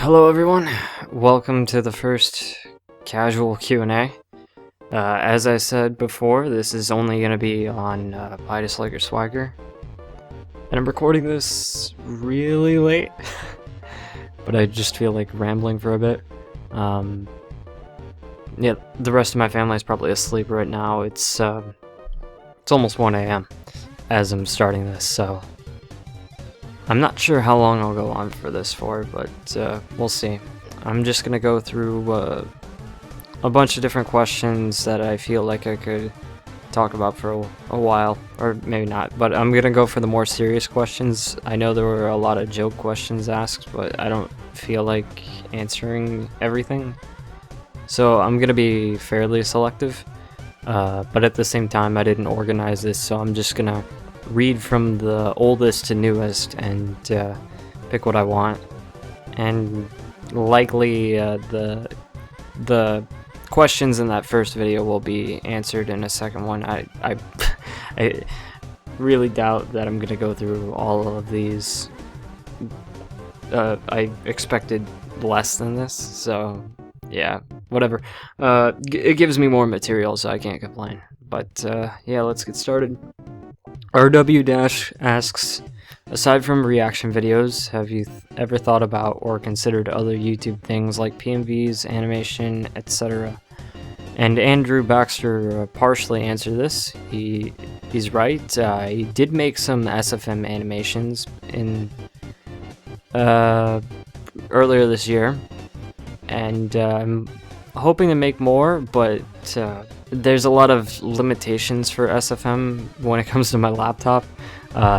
Hello everyone, welcome to the first casual Q&A. As I said before, this is only going to be on Buy Dislike or Swagger. And I'm recording this really late, but I just feel like rambling for a bit. Yeah, the rest of my family is probably asleep right now. It's almost 1 a.m. as I'm starting this, so I'm not sure how long I'll go on for this for, but we'll see. I'm just gonna go through a bunch of different questions that I feel like I could talk about for a while, or maybe not, but I'm gonna go for the more serious questions. I know there were a lot of joke questions asked, but I don't feel like answering everything, so I'm gonna be fairly selective, but at the same time I didn't organize this, so I'm just gonna read from the oldest to newest and pick what I want, and likely the questions in that first video will be answered in a second one. I really doubt that I'm gonna go through all of these. I expected less than this, so yeah, whatever. It gives me more material, so I can't complain. But yeah, let's get started. RW- asks, aside from reaction videos, have you ever thought about or considered other YouTube things like PMVs, animation, etc.? And Andrew Baxter partially answered this. He's right. He did make some SFM animations in earlier this year, and I'm hoping to make more, but there's a lot of limitations for SFM when it comes to my laptop.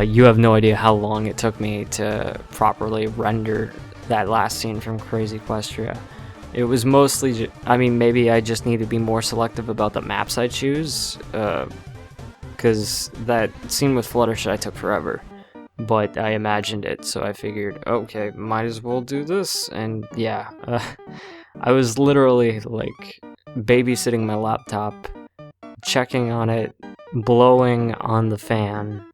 You have no idea how long it took me to properly render that last scene from Crazy Equestria. It was mostly, I mean, maybe I just need to be more selective about the maps I choose, because that scene with Fluttershy took forever, but I imagined it, so I figured, okay, might as well do this, and yeah, I was literally, like, babysitting my laptop, checking on it, blowing on the fan,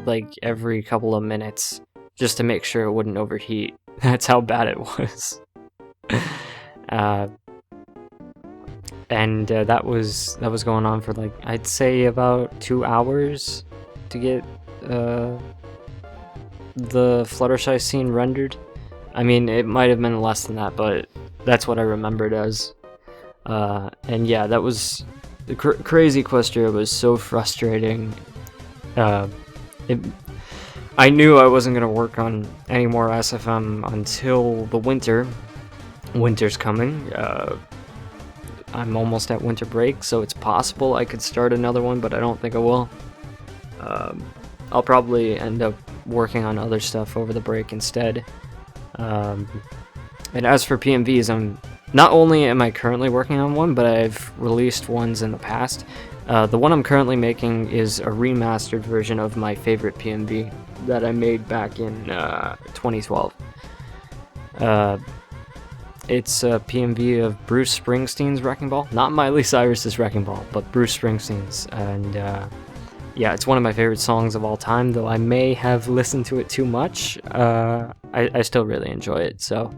like, every couple of minutes, just to make sure it wouldn't overheat. That's how bad it was. And that was going on for, like, I'd say about 2 hours to get the Fluttershy scene rendered. I mean, it might have been less than that, but that's what I remembered as. And yeah, that was the Crazy Equestria was so frustrating. I knew I wasn't gonna work on any more SFM until the winter. Winter's coming. I'm almost at winter break, so it's possible I could start another one, but I don't think I will. I'll probably end up working on other stuff over the break instead. And as for PMVs, not only am I currently working on one, but I've released ones in the past. The one I'm currently making is a remastered version of my favorite PMV that I made back in 2012. It's a PMV of Bruce Springsteen's Wrecking Ball. Not Miley Cyrus's Wrecking Ball, but Bruce Springsteen's. And yeah, it's one of my favorite songs of all time, though I may have listened to it too much. I still really enjoy it, so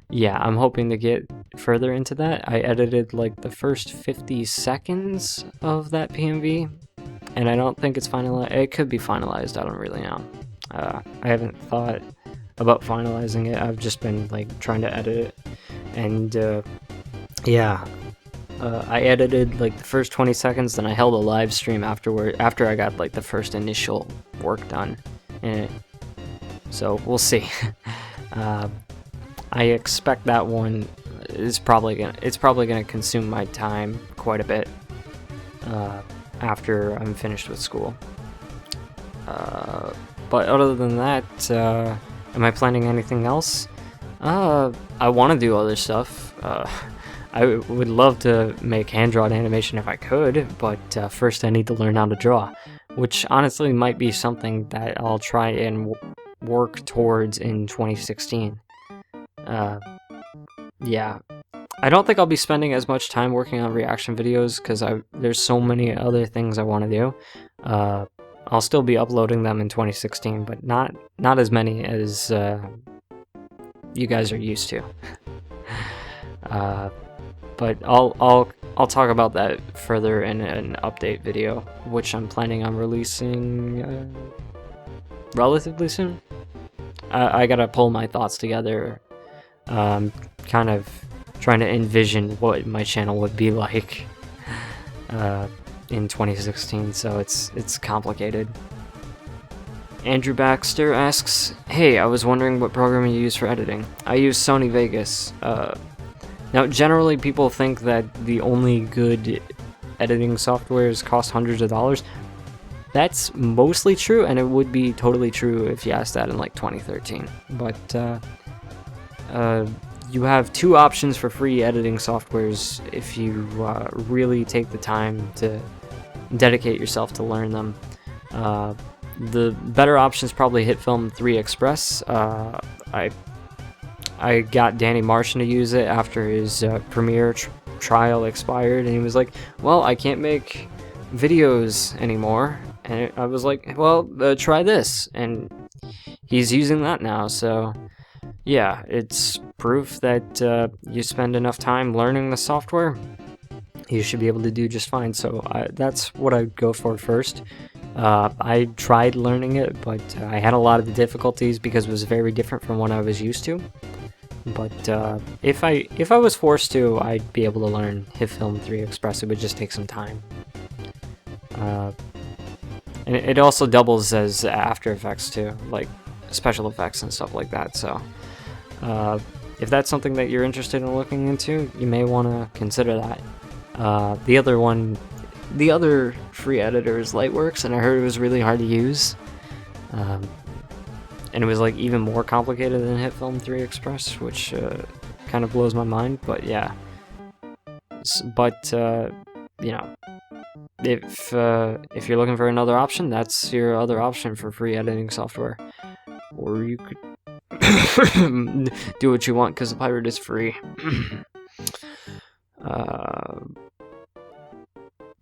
yeah, I'm hoping to get further into that. I edited like the first 50 seconds of that PMV, and I don't think it's finalized. It could be finalized, I don't really know. I haven't thought about finalizing it. I've just been like trying to edit it, and yeah, I edited like the first 20 seconds, then I held a live stream after I got like the first initial work done in it. So we'll see. I expect that one is probably gonna consume my time quite a bit after I'm finished with school. But other than that, am I planning anything else? I want to do other stuff. I would love to make hand-drawn animation if I could, but first I need to learn how to draw, which honestly might be something that I'll try and work towards in 2016. Yeah, I don't think I'll be spending as much time working on reaction videos because there's so many other things I want to do. I'll still be uploading them in 2016, but not as many as you guys are used to. But I'll talk about that further in an update video, which I'm planning on releasing relatively soon. I gotta pull my thoughts together, kind of trying to envision what my channel would be like in 2016, so it's complicated. Andrew Baxter asks, "Hey, I was wondering what program you use for editing." I use Sony Vegas. Now, generally, people think that the only good editing softwares cost hundreds of dollars. That's mostly true, and it would be totally true if you asked that in like 2013. But you have two options for free editing softwares if you really take the time to dedicate yourself to learn them. The better option is probably HitFilm 3 Express. I got Danny Martian to use it after his Premiere trial expired, and he was like, "Well, I can't make videos anymore." And I was like, "Well, try this," and he's using that now. So yeah, it's proof that you spend enough time learning the software, you should be able to do just fine. So that's what I'd go for first. I tried learning it, but I had a lot of difficulties because it was very different from what I was used to. But if I was forced to, I'd be able to learn HitFilm 3 Express. It would just take some time. And it also doubles as After Effects too, like special effects and stuff like that. So if that's something that you're interested in looking into, you may want to consider that. The other free editor is Lightworks, and I heard it was really hard to use. And it was like even more complicated than HitFilm 3 Express, which kind of blows my mind. But yeah, you know, if you're looking for another option, that's your other option for free editing software. Or you could do what you want because the pirate is free.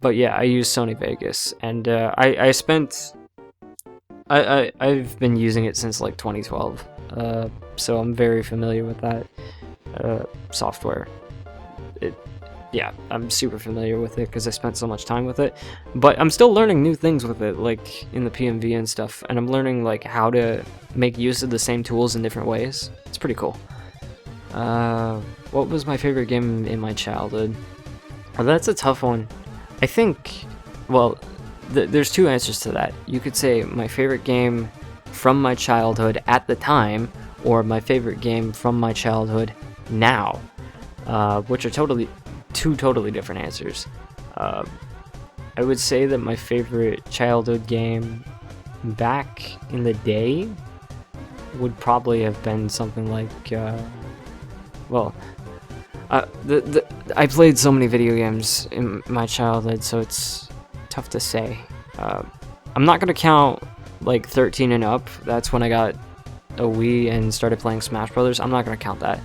But yeah, I use Sony Vegas, and I've been using it since like 2012, so I'm very familiar with that software. Yeah, I'm super familiar with it because I spent so much time with it, but I'm still learning new things with it, like in the PMV and stuff, and I'm learning like how to make use of the same tools in different ways. It's pretty cool. What was my favorite game in my childhood? Well, that's a tough one. I think, well, there's two answers to that. You could say my favorite game from my childhood at the time, or my favorite game from my childhood now, which are two totally different answers. I would say that my favorite childhood game back in the day would probably have been something like, I played so many video games in my childhood, so it's tough to say. I'm not gonna count like 13 and up. That's when I got a Wii and started playing Smash Brothers. I'm not gonna count that.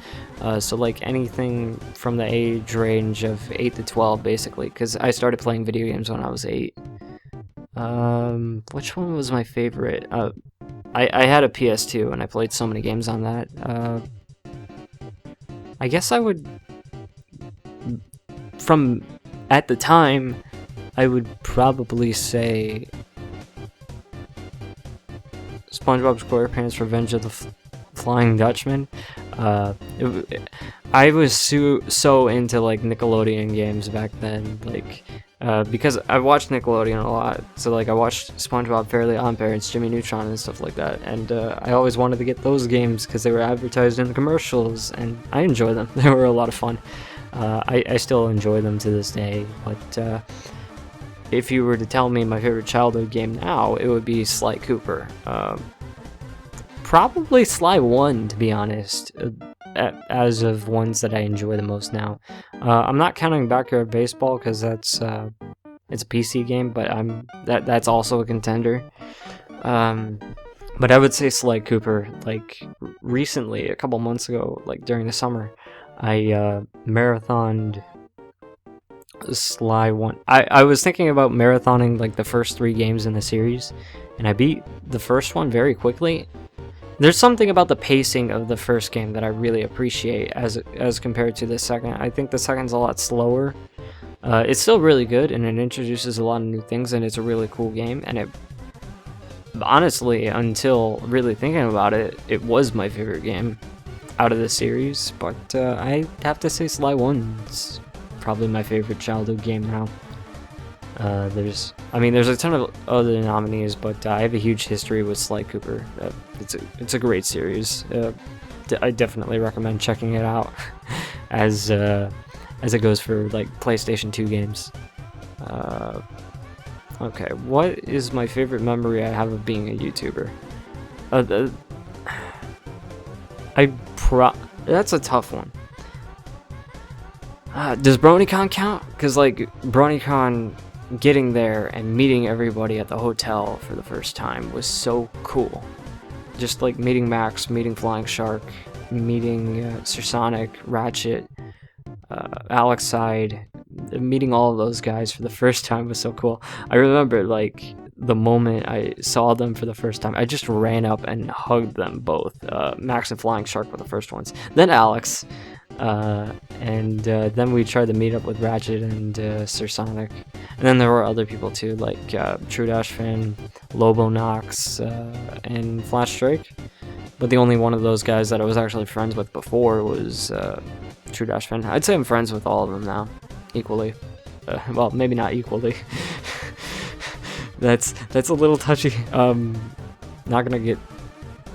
So like anything from the age range of 8 to 12, basically, because I started playing video games when I was 8. Which one was my favorite? I had a PS2 and I played so many games on that. I guess I would, from at the time, I would probably say SpongeBob SquarePants Revenge of the Flying Dutchman. I was so into like Nickelodeon games back then, like because I watched Nickelodeon a lot, so like I watched SpongeBob Fairly Odd Parents, Jimmy Neutron, and stuff like that, and I always wanted to get those games because they were advertised in the commercials, and I enjoy them. They were a lot of fun. I still enjoy them to this day, but if you were to tell me my favorite childhood game now, it would be Sly Cooper. Probably Sly 1, to be honest, as of ones that I enjoy the most now. I'm not counting Backyard Baseball because that's it's a PC game, but that's also a contender. But I would say Sly Cooper. Like recently, a couple months ago, like during the summer, I marathoned Sly 1. I was thinking about marathoning like the first 3 games in the series, and I beat the first one very quickly. There's something about the pacing of the first game that I really appreciate as compared to the second. I think the second's a lot slower. It's still really good, and it introduces a lot of new things, and it's a really cool game. And it, honestly, until really thinking about it, it was my favorite game out of the series. But I have to say Sly 1's probably my favorite childhood game now. There's a ton of other nominees, but I have a huge history with Sly Cooper. It's a great series. I definitely recommend checking it out as it goes for like PlayStation 2 games. Okay, what is my favorite memory I have of being a YouTuber? That's a tough one. Does BronyCon count? Because like BronyCon, getting there and meeting everybody at the hotel for the first time was so cool. Just like meeting Max, meeting Flying Shark, meeting Sir Sonic, Ratchet, Alex Side, meeting all of those guys for the first time was so cool. I remember like the moment I saw them for the first time, I just ran up and hugged them both. Max and Flying Shark were the first ones, then Alex, and then we tried to meet up with Ratchet and Sir Sonic. And then there were other people too, like True Dash Fan, Lobo Nox, and Flash Drake. But the only one of those guys that I was actually friends with before was True Dash Fan. I'd say I'm friends with all of them now, equally. Well, maybe not equally. That's a little touchy. Not gonna get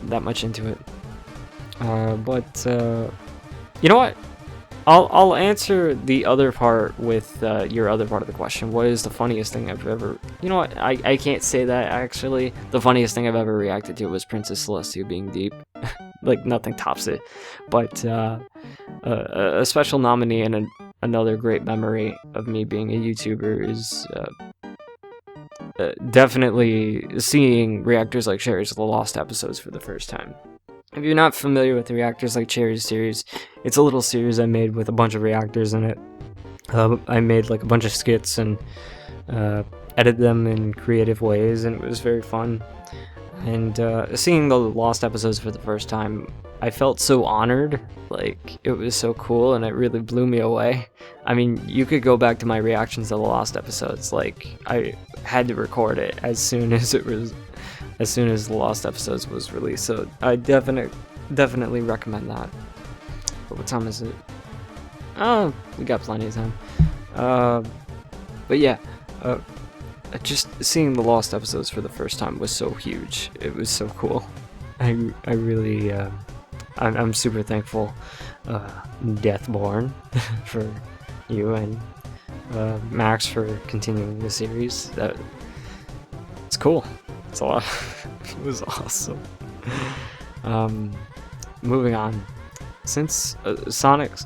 that much into it. But you know what? I'll answer the other part with your other part of the question. What is the funniest thing I've ever... You know what? I can't say that, actually. The funniest thing I've ever reacted to was Princess Celestia being deep. Like, nothing tops it. But a special nominee and another great memory of me being a YouTuber is definitely seeing Reactors Like Cherries, the Lost episodes for the first time. If you're not familiar with the Reactors Like Cherries series, it's a little series I made with a bunch of reactors in it. I made like a bunch of skits and edited them in creative ways, and it was very fun. And seeing the Lost episodes for the first time, I felt so honored. Like, it was so cool, and it really blew me away. I mean, you could go back to my reactions to the Lost episodes. Like, I had to record it as soon as the Lost episodes was released, so I definitely recommend that. But what time is it? Oh, we got plenty of time. But yeah, just seeing the Lost episodes for the first time was so huge. It was so cool. I really, I'm super thankful, Deathborn, for you, and Max for continuing the series. It's cool. It's a lot. It was awesome. Moving on. Since Sonic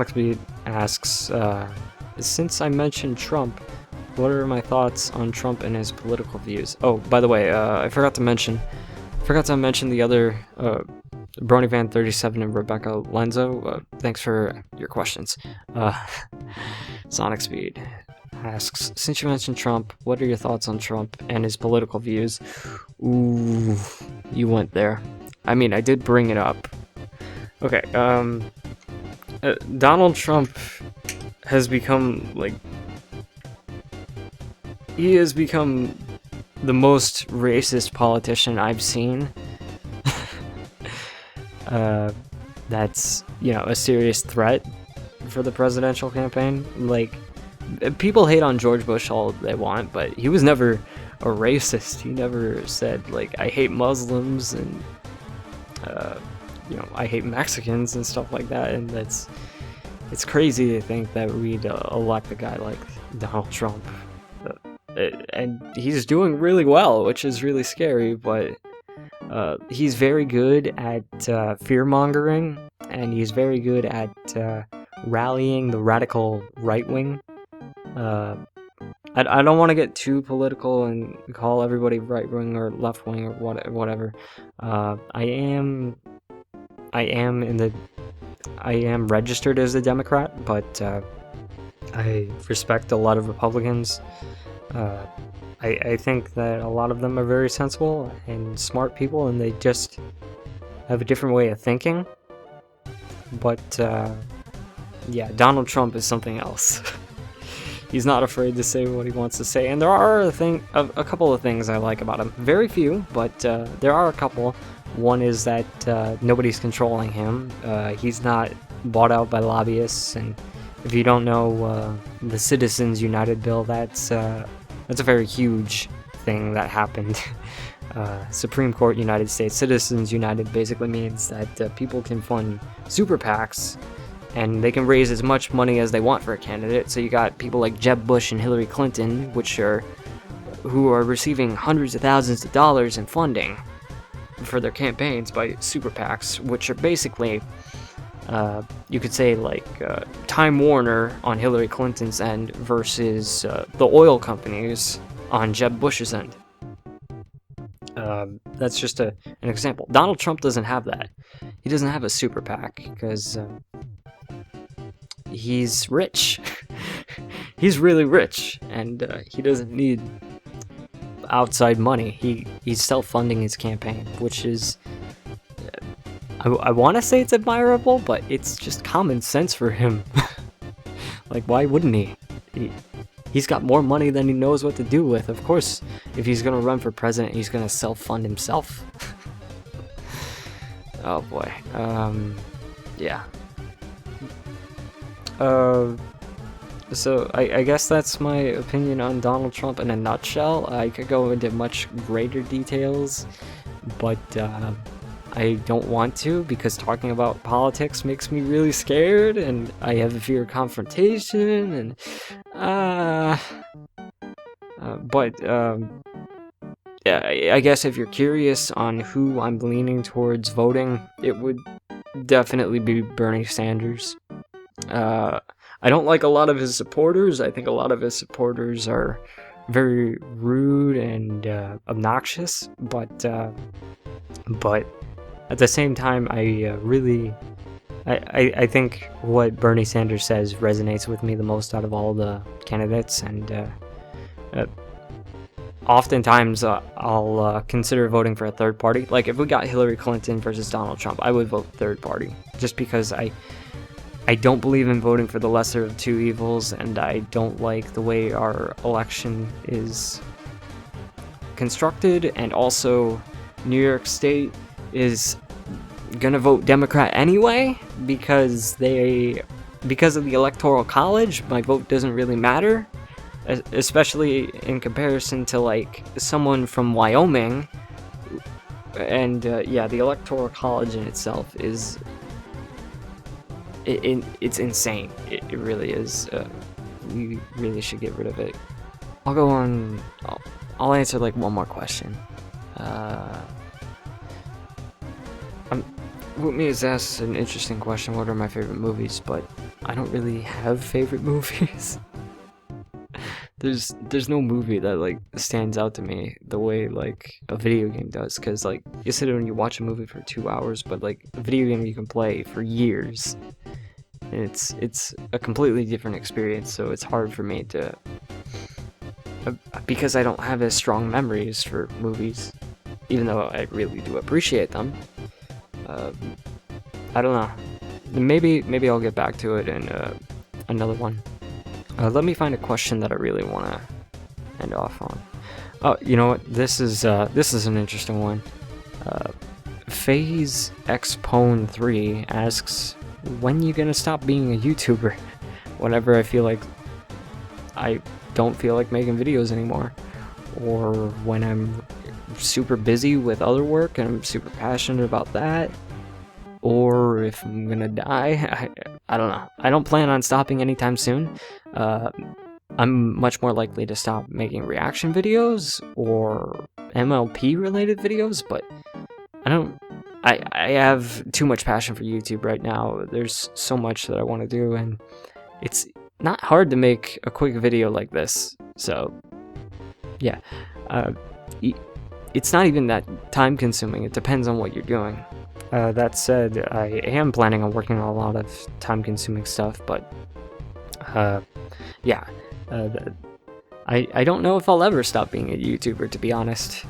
Speed asks, since I mentioned Trump, what are my thoughts on Trump and his political views? Oh, by the way, I forgot to mention the other BronyVan37 and Rebecca Lenzo. Thanks for your questions. Sonic Speed asks, since you mentioned Trump, what are your thoughts on Trump and his political views? Ooh, you went there. I mean, I did bring it up. Okay, Donald Trump has become, like, he has become the most racist politician I've seen. That's, you know, a serious threat for the presidential campaign. Like, people hate on George Bush all they want, but he was never a racist. He never said, like, I hate Muslims and, you know, I hate Mexicans and stuff like that. And it's crazy to think that we'd elect a guy like Donald Trump. And he's doing really well, which is really scary, but he's very good at fear-mongering, and he's very good at rallying the radical right-wing. I don't want to get too political and call everybody right-wing or left-wing or whatever. I am registered as a Democrat, but I respect a lot of Republicans. I think that a lot of them are very sensible and smart people, and they just have a different way of thinking. But yeah, Donald Trump is something else. He's not afraid to say what he wants to say, and there are a couple of things I like about him. Very few, but there are a couple. One is that nobody's controlling him. He's not bought out by lobbyists, and if you don't know the Citizens United bill, that's a very huge thing that happened. Supreme Court United States Citizens United basically means that people can fund super PACs and they can raise as much money as they want for a candidate. So you got people like Jeb Bush and Hillary Clinton, who are receiving hundreds of thousands of dollars in funding for their campaigns by super PACs, which are basically, you could say, like Time Warner on Hillary Clinton's end versus the oil companies on Jeb Bush's end. That's just an example. Donald Trump doesn't have that. He doesn't have a super PAC because he's rich. He's really rich, and he doesn't need outside money. He's self-funding his campaign, which is, I want to say it's admirable, but it's just common sense for him. Like, why wouldn't he? He's got more money than he knows what to do with. Of course, if he's gonna run for president, he's gonna self-fund himself. Oh boy. Yeah. So I guess that's my opinion on Donald Trump in a nutshell. I could go into much greater details, but I don't want to, because talking about politics makes me really scared, and I have a fear of confrontation, and yeah, I guess if you're curious on who I'm leaning towards voting, it would definitely be Bernie Sanders. I don't like a lot of his supporters. I think a lot of his supporters are very rude and obnoxious, but at the same time, I think what Bernie Sanders says resonates with me the most out of all the candidates, and oftentimes I'll consider voting for a third party. Like, if we got Hillary Clinton versus Donald Trump, I would vote third party, just because I don't believe in voting for the lesser of two evils, and I don't like the way our election is constructed, and also New York State is gonna vote Democrat anyway, because of the Electoral College. My vote doesn't really matter, especially in comparison to like someone from Wyoming. And yeah, the Electoral College in itself is it's insane. It really is. We really should get rid of it. I'll go on. I'll answer like one more question. Whitney has asked an interesting question. What are my favorite movies? But I don't really have favorite movies. There's no movie that like stands out to me the way like a video game does. Because like you sit there and you watch a movie for 2 hours, but like a video game you can play for years. And it's a completely different experience. So it's hard for me to, because I don't have as strong memories for movies, even though I really do appreciate them. I don't know. Maybe I'll get back to it in another one. Let me find a question that I really want to end off on. Oh, you know what? This is an interesting one. Phase Xpone 3 asks, when you gonna stop being a YouTuber? Whenever I feel like I don't feel like making videos anymore, or when I'm super busy with other work and I'm super passionate about that, or if I'm gonna die. I don't know. I don't plan on stopping anytime soon. I'm much more likely to stop making reaction videos or MLP related videos, but I have too much passion for YouTube right now. There's so much that I want to do, and it's not hard to make a quick video like this. So yeah, it's not even that time consuming. It depends on what you're doing. That said, I am planning on working on a lot of time consuming stuff, but yeah, I don't know if I'll ever stop being a YouTuber, to be honest.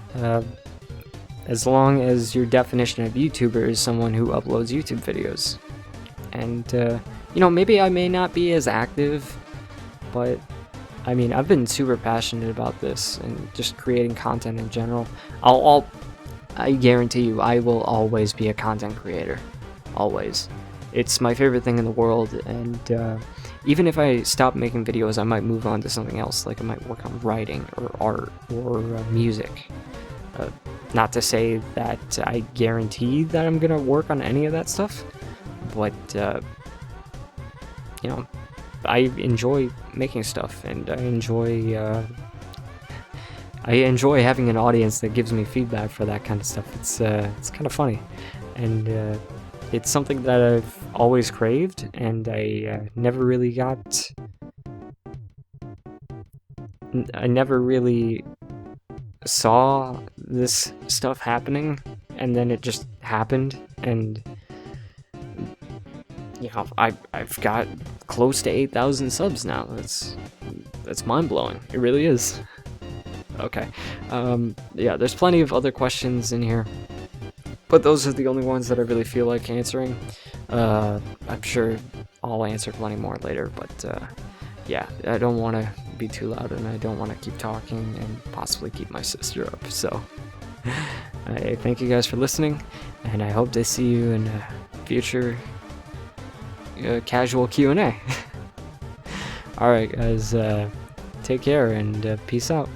as long as your definition of YouTuber is someone who uploads YouTube videos. And, you know, maybe I may not be as active, but I mean, I've been super passionate about this and just creating content in general. I guarantee you, I will always be a content creator. Always. It's my favorite thing in the world, and even if I stop making videos, I might move on to something else, like I might work on writing or art or music. Not to say that I guarantee that I'm gonna work on any of that stuff, but you know, I enjoy making stuff, and I enjoy having an audience that gives me feedback for that kind of stuff. It's kind of funny, and it's something that I've always craved, and I never really saw this stuff happening, and then it just happened, and you know, I've got close to 8,000 subs now. That's mind-blowing. It really is. Okay. Yeah, there's plenty of other questions in here, but those are the only ones that I really feel like answering. I'm sure I'll answer plenty more later, but yeah, I don't want to be too loud, and I don't want to keep talking and possibly keep my sister up. So I thank you guys for listening, and I hope to see you in a future casual Q&A. Alright guys, take care, and peace out.